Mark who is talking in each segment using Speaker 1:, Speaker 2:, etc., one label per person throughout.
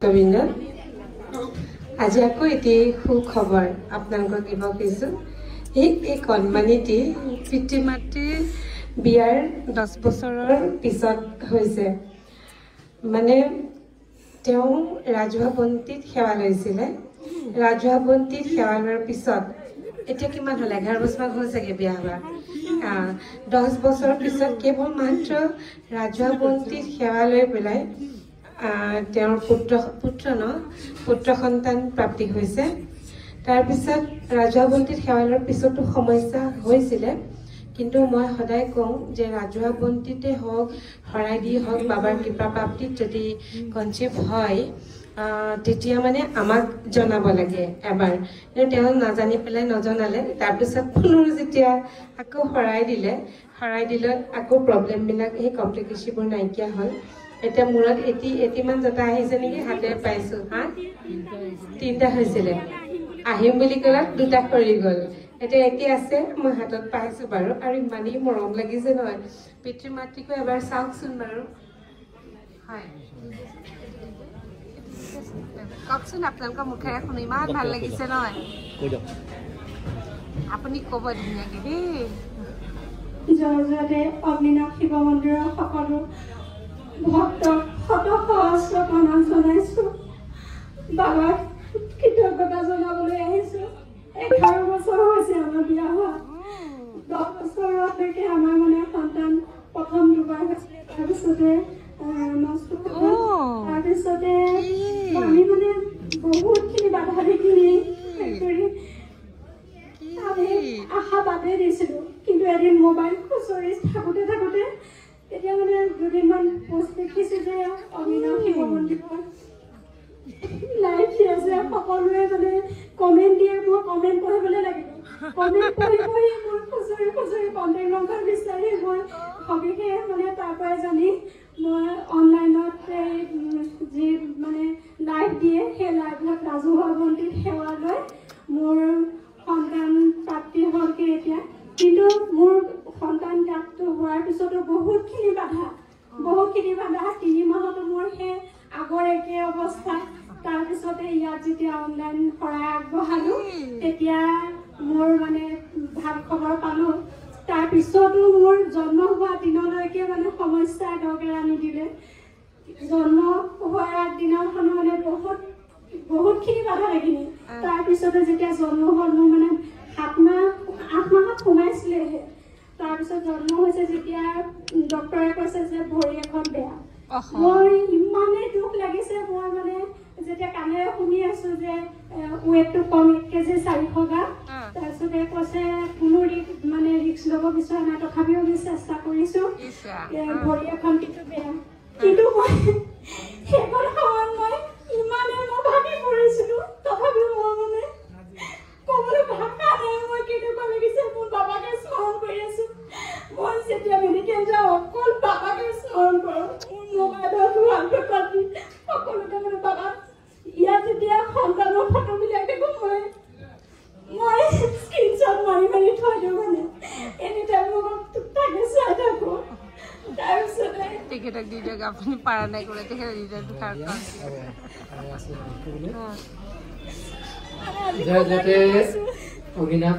Speaker 1: ভক্তবৃন্দ আজি আকৌ এটি সুখবৰ আপোনালোকক দিব খুজিছোঁ এই কণমানিটি পিতৃ মাতৃৰ বিয়াৰ 10 বছৰৰ পিছত হৈছে মানে তেওঁ ৰাজহুৱা বন্তিত সেৱা লৈছিলে ৰাজহুৱা বন্তিত সেৱা লোৱাৰ পিছত এতিয়া কিমান হ'ল 11 বছৰ হ'ল চাগে বিয়া হোৱা 10 বছৰৰ পিছত কেৱল মাত্ৰ ৰাজহুৱা বন্তিত সেৱা লৈ পেলাই তেওঁৰ পুত্ৰ সন্তান প্ৰাপ্তি হৈছে তাৰ পিছত ৰাজহুৱা বন্তিত সেৱা লোৱাৰ পিছতো সমস্যা হৈছিলে কিন্তু মই সদায় কওঁ যে ৰাজহুৱা বন্তিতে হওক শৰাই দি হওক বাবাৰ কৃপা প্ৰাপ্তিত যদি কনচিভ হয় তেতিয়া মানে আমাক জনাব লাগে এবাৰ তেওঁ নাজানি পেলাই নজনালে তাৰপিছত পুনৰ যেতিয়া আকৌ শৰাই দিলে আকৌ প্ৰব্লেমবিলাক এই কমপ্লিকেশ্যনবোৰ নাইকিয়া হ'ল এটা মূৰত এটিমান জটা আহিছে নেকি হাতে পাইছোঁ হা 3টা হৈছিলে আহিম বুলি ক'লাত 2টা কৰি গ'ল এতিয়া আছে মই হাতত পাইছোঁ বাৰু আৰু ইমানেই মৰম লাগিছে নহয় পিতৃ মাতৃকো এবাৰ চাওকচোন বাৰু হয় কওকচোন আপোনালোকৰ মুখেৰে শুনি ইমান ভাল লাগিছে নহয় আপুনি ক'ব ধুনীয়াকৈ দেই
Speaker 2: জয়জয়তে অগ্নিনাভ শিৱ মন্দিৰৰ সকলো ভক্তক শত সহস্ৰ প্ৰণাম জনাইছোঁ বাবাক কৃতজ্ঞতা জনাবলৈ আহিছোঁ 11 বছৰ হৈছে আমাৰ বিয়া হোৱা 10 বছৰলৈকে আমাৰ মানে সন্তান প্ৰথম দুবাৰ হৈছিলে তাৰপিছতে নষ্ট হ'ল তাৰপিছতে আমি মানে বহুতখিনি বাধা দেখিলি আমি আশা বাদেই দিছিলোঁ কিন্তু এদিন মোবাইল খুচৰি থাকোঁতে তেতিয়া মানে দুদিনমান পোষ্ট দেখিছোঁ যে অগ্নিনাভ শিৱ মন্দিৰৰ লাইভ দি আছে সকলোৱে মানে কমেণ্ট দিয়ে মোৰ কমেণ্ট পঢ়িবলৈ লাগিব কমেণ্ট পঢ়ি মোৰ খুচৰি কণ্টেক্ট নম্বৰ বিচাৰি মই সবিশেষ মানে তাৰ পৰাই জানি মই অনলাইনত যি মানে লাইভ দিয়ে সেই লাইভত ৰাজহুৱা বন্তিত সেৱা লৈ মোৰ সন্তান প্ৰাপ্তি হ'লগৈ এতিয়া কিন্তু মোৰ সন্তান প্ৰাপ্তি হোৱাৰ পিছতো বহুতখিনি বাধা 3 মাহতো মোৰ সেই আগৰ একে অৱস্থা তাৰপিছতে ইয়াত যেতিয়া অনলাইন শৰাই আগবঢ়ালোঁ তেতিয়া মোৰ মানে ভাল খবৰ পালোঁ তাৰপিছতো মোৰ জন্ম হোৱা দিনলৈকে মানে সমস্যাই দৰকাৰ আনি দিলে জন্ম হোৱাৰ দিনাখন মানে বহুতখিনি বাধা লাগিলে তাৰপিছতে যেতিয়া জন্ম হ'ল মোৰ মানে 8 মাহত সোমাইছিলেহে তাৰপিছত জন্ম হৈছে যেতিয়া ডক্টৰে কৈছে যে ভৰি এখন বেয়া মই ইমানেই দুখ লাগিছে মই মানে যেতিয়া কাণেৰে শুনি আছো যে ৱেটটো কম 1 কেজি 400 গ্ৰাম তাৰপিছতে কৈছে কোনো মানে ৰিস্ক ল'ব বিচৰা নাই তথাপিও আমি চেষ্টা কৰিছোঁ ভৰি এখন কিন্তু বেয়া কিন্তু মই সেইখন সময়ত মই ইমানেই মই ভাগি পৰিছিলোঁ তথাপিও মই মানে ক'বলৈ ভাষা নাই মই কেনেকুৱা লাগিছে মোৰ বাবাকে স্মৰণ কৰি আছোঁ মই যেতিয়া মেডিকেল যাওঁ অকল বাবাকে স্মৰণ কৰোঁ মোবাইলত হোৱাটছএপ পাতি সকলোতে মানে বাবা ইয়াত যেতিয়া সন্তানৰ ফটোবিলাক দেখোঁ মই স্ক্ৰীনশ্বট মাৰি থৈ দিওঁ মানে এনিটাইম মই তাকে চাই থাকোঁ তাৰপিছতে
Speaker 1: তেখেতক দি দিয়ক আপুনি পাৰা নাই ক'লে তেখেতে দি দিয়ক
Speaker 3: জয়জয়তে অগ্নিনাভ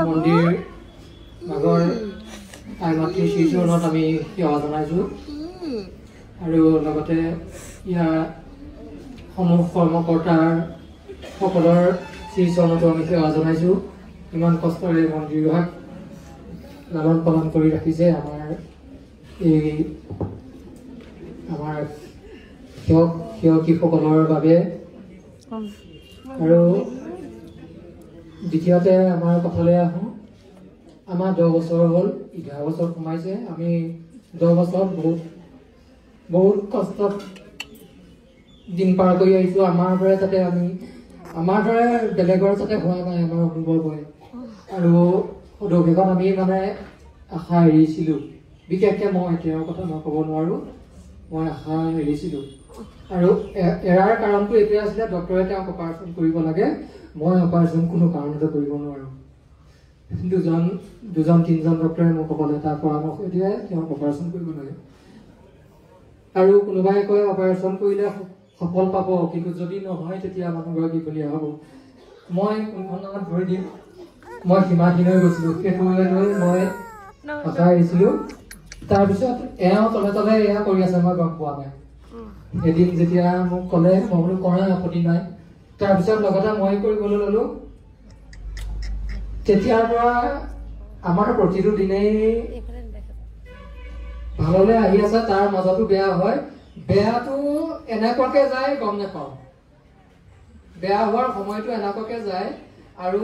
Speaker 3: মন্দিৰ আগৰ আই মাতৃ শ্ৰীচৰণত আমি সেৱা জনাইছোঁ আৰু লগতে ইয়াৰ সমূহ কৰ্মকৰ্তাৰ সকলৰ শ্ৰীচৰণতো আমি সেৱা জনাইছোঁ ইমান কষ্টৰে মন্দিৰভাগ লালন পালন কৰি ৰাখিছে আমাৰ সেৱকীসকলৰ বাবে আৰু দ্বিতীয়তে আমাৰ কথালৈ আহোঁ আমাৰ 10 বছৰ হ'ল 11 বছৰ সোমাইছে আমি 10 বছৰ বহুত কষ্টত দিন পাৰ কৰি আহিছোঁ আমাৰ দৰে যাতে আমাৰ দৰে বেলেগৰ যাতে হোৱা নাই আমাৰ অনুভৱ হয় আৰু সদৌশেষত আমি মানে আশা এৰিছিলোঁ বিশেষকৈ মই তেওঁৰ কথা মই ক'ব নোৱাৰোঁ মই আশা এৰিছিলোঁ আৰু এৰাৰ কাৰণটো এইটোৱে আছিলে ডক্টৰে তেওঁক অপাৰেশ্যন কৰিব লাগে মই অপাৰেশ্যন কোনো কাৰণতে কৰিব নোৱাৰোঁ 2-3জন ডক্টৰে মোক ক'লে তাৰ পৰামৰ্শ দিয়ে তেওঁক অপাৰেশ্যন কৰিব লাগে আৰু কোনোবাই কয় অপাৰেশ্যন কৰিলে সফল পাব, কিন্তু যদি নহয় তেতিয়া মানুহগৰাকী বলিয়া হ'ব। মই কোনখন নামত ভৰি দিম, মই সীমাহীন হৈ গৈছিলোঁ, সেইটো লৈ মই আশাই দিছিলোঁ। তাৰপিছত এওঁ তলে তলে এয়া কৰি আছে, মই গম পোৱা নাই। এদিন যেতিয়া মোক ক'লে, মই বোলো কৰা আপত্তি নাই। তাৰপিছত লগতে মই কৰিবলৈ ল'লো। তেতিয়াৰ পৰা আমাৰ প্ৰতিটো দিনেই ভাললৈ আহি আছে, তাৰ মাজতো বেয়া হয়। বেয়াটো এনেকুৱাকে যায় গম নাপাওঁ, বেয়া হোৱাৰ সময়টো এনেকুৱাকে যায়। আৰু